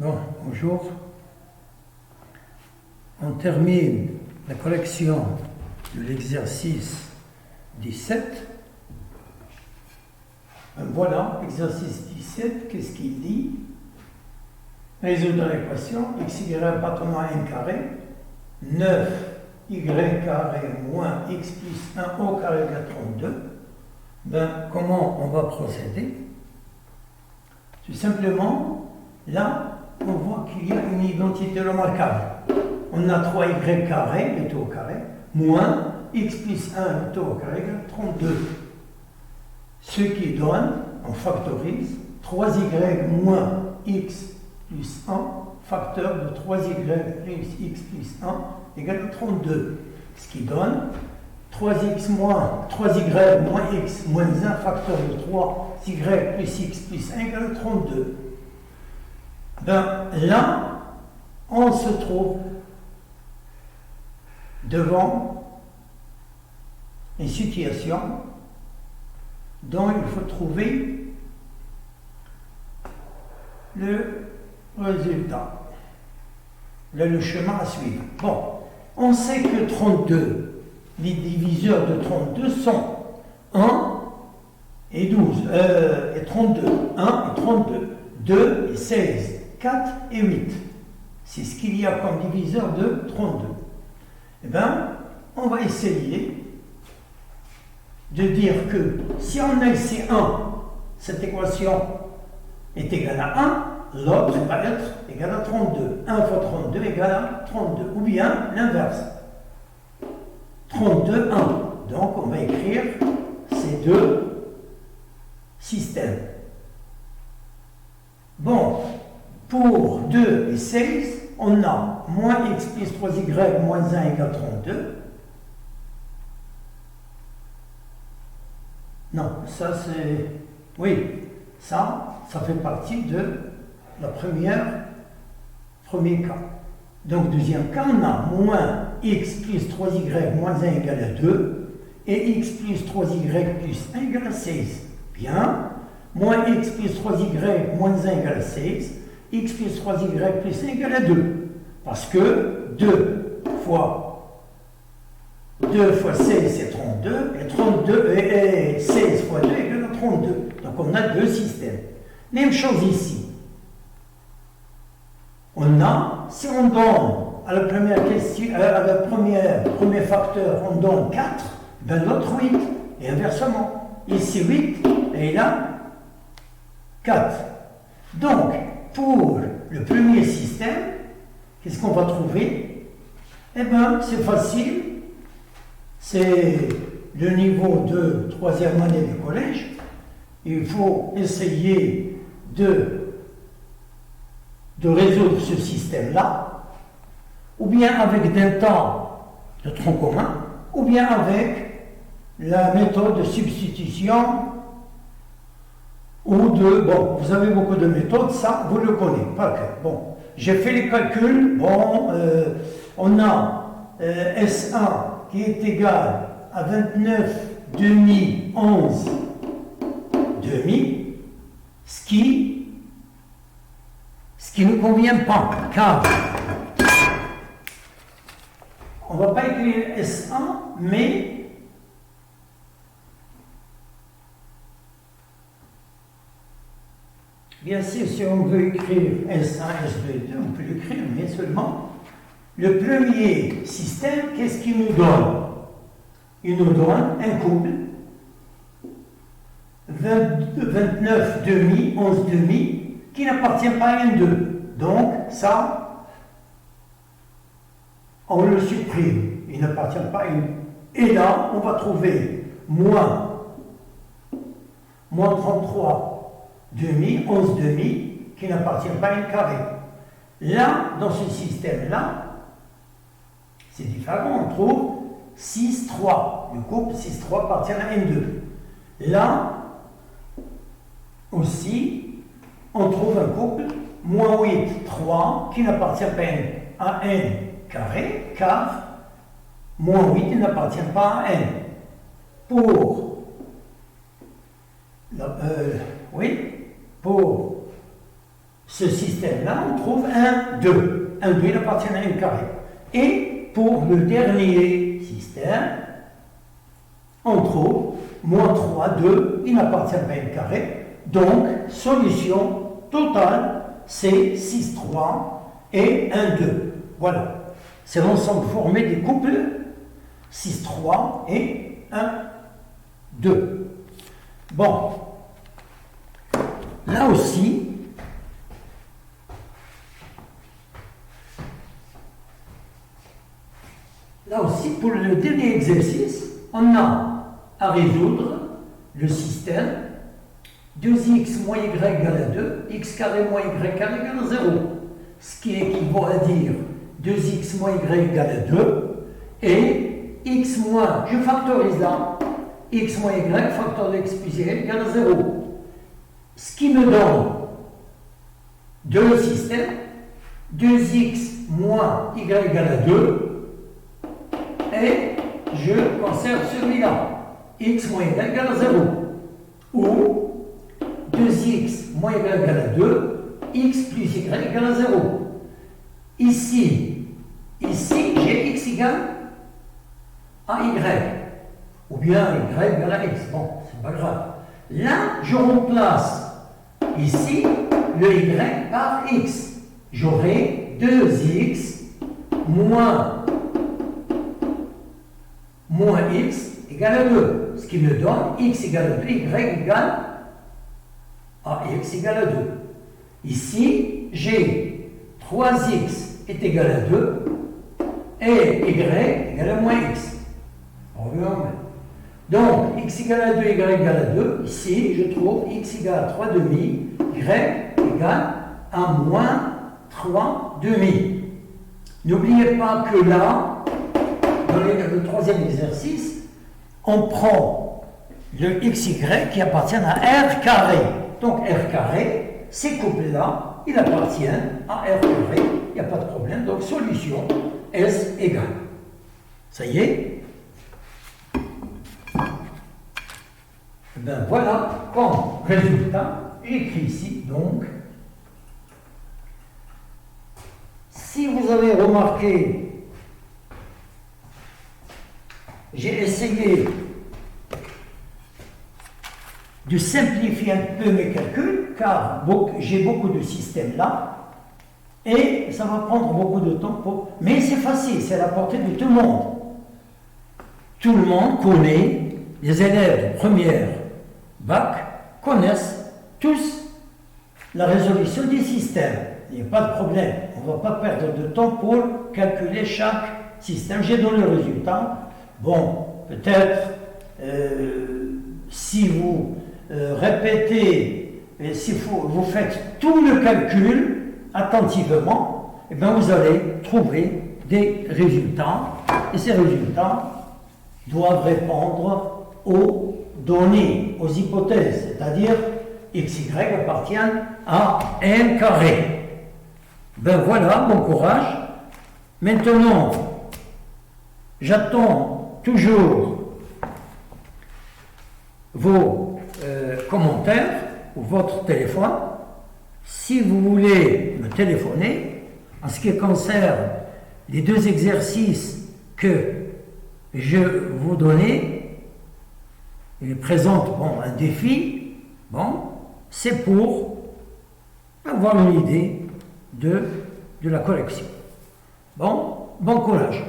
Bon, bonjour. On termine la correction de l'exercice 17. Voilà, exercice 17, qu'est-ce qu'il dit? Résoudre l'équation x égale appartenant à n carré, 9y carré moins x plus 1 au carré égale 32. Ben, comment on va procéder? Tout simplement, là, on voit qu'il y a une identité remarquable. On a 3y carré, le taux au carré, moins x plus 1, le taux au carré égale 32. Ce qui donne, on factorise, 3y moins x plus 1, facteur de 3y plus x plus 1 égale 32. Ce qui donne 3y moins x moins 1, facteur de 3y plus x plus 1 égale 32. Ben, là, on se trouve devant une situation dont il faut trouver le résultat, le chemin à suivre. Bon, on sait que 32, les diviseurs de 32 sont 1 et 12, et 32, 1 et 32, 2 et 16, 4 et 8. C'est ce qu'il y a comme diviseur de 32. Eh bien, on va essayer de dire que si on a ici 1, cette équation est égale à 1, l'autre va être égal à 32. 1 fois 32 égale à 32. Ou bien l'inverse. 32, 1. Donc, on va écrire ces deux systèmes. Bon, pour 2 et 16, on a moins x plus 3y moins 1 égale 32. Non, ça c'est... Oui, ça fait partie de la premier cas. Donc, deuxième cas, on a moins x plus 3y moins 1 égale à 2 et x plus 3y plus 1 égale à 16. Bien. Moins x plus 3y moins 1 égale à 16. X plus 3y plus 1 égale à 2. Parce que 2 fois 16 c'est 32 et 32 et 16 fois 2 égale à 32. Donc on a deux systèmes. Même chose ici. On a, si on donne à la première question, à la premier facteur, on donne 4, ben l'autre 8. Et inversement. Ici 8 et là 4. Donc, pour le premier système, qu'est-ce qu'on va trouver? Eh bien, c'est facile. C'est le niveau de troisième année du collège. Il faut essayer de résoudre ce système-là, ou bien avec des tas de troncs communs, ou bien avec la méthode de substitution ou de... Bon, vous avez beaucoup de méthodes, ça, vous le connaissez, par cœur. Bon, j'ai fait les calculs. Bon, on a S1 qui est égal à 29 demi 11 demi, ce qui ne convient pas, car on ne va pas écrire S1, mais bien sûr, si on veut écrire S1, S2, on peut l'écrire, mais seulement le premier système, qu'est-ce qu'il nous donne? Il nous donne un couple 29 demi, 11 demi, qui n'appartient pas à N2. Donc, ça, on le supprime. Il n'appartient pas à N2. Et là, on va trouver moins 33 demi, 11 demi, qui n'appartient pas à N carré. Là, dans ce système-là, c'est différent. On trouve 6, 3. Le couple 6, 3 appartient à N2. Là, aussi, on trouve un couple moins 8, 3, qui n'appartient pas à N carré, car moins 8 n'appartient pas à N. Pour ce système-là, on trouve 1, 2. 1, 2, il appartient à n carré. Et pour le dernier système, on trouve moins 3, 2, il n'appartient pas à n carré. Donc, solution totale, c'est 6, 3 et 1, 2. Voilà. C'est l'ensemble formé des couples 6, 3 et 1, 2. Bon. Là aussi, pour le dernier exercice, on a à résoudre le système 2x moins y égale à 2, x carré moins y carré égale à 0. Ce qui équivaut à dire 2x moins y égale à 2 et x moins, je factorise là, x moins y facteur de x plus y égale à 0. Ce qui me donne deux systèmes, 2x moins y égale à 2 et je conserve celui-là, x moins y égale à 0 ou 2x moins y égale à 2, x plus y égale à 0. Ici, j'ai x égale à y, ou bien y égale à x. Bon, c'est pas grave. Là, je remplace ici le y par x. J'aurai 2x moins x égale à 2. Ce qui me donne x égale à 2, y égale à x égale à 2. Ici, j'ai 3x est égal à 2 et y égale à moins x. Donc, x égale à 2, y égale à 2. Ici, je trouve x égale à 3 demi, y égale à moins 3 demi. N'oubliez pas que là, dans le troisième exercice, on prend le xy qui appartient à r carré. Donc, r carré, ces couples-là, il appartient à r carré, il n'y a pas de problème. Donc, solution, S égale. Ça y est? Ben voilà, comme résultat, j'écris ici, donc, si vous avez remarqué, j'ai essayé de simplifier un peu mes calculs, car j'ai beaucoup de systèmes là, et ça va prendre beaucoup de temps pour... Mais c'est facile, c'est à la portée de tout le monde. Tout le monde connaît, les élèves de première bac connaissent tous la résolution des systèmes. Il n'y a pas de problème. On ne va pas perdre de temps pour calculer chaque système. J'ai donné le résultat. Bon, peut-être si vous répétez, si vous faites tout le calcul attentivement, eh bien vous allez trouver des résultats. Et ces résultats doivent répondre aux données, aux hypothèses, c'est-à-dire x, y appartiennent à n carré. Ben voilà, bon courage. Maintenant, j'attends toujours vos commentaires ou votre téléphone. Si vous voulez me téléphoner, en ce qui concerne les deux exercices que je vous donnais, il présente un défi, c'est pour avoir une idée de la correction. Bon courage.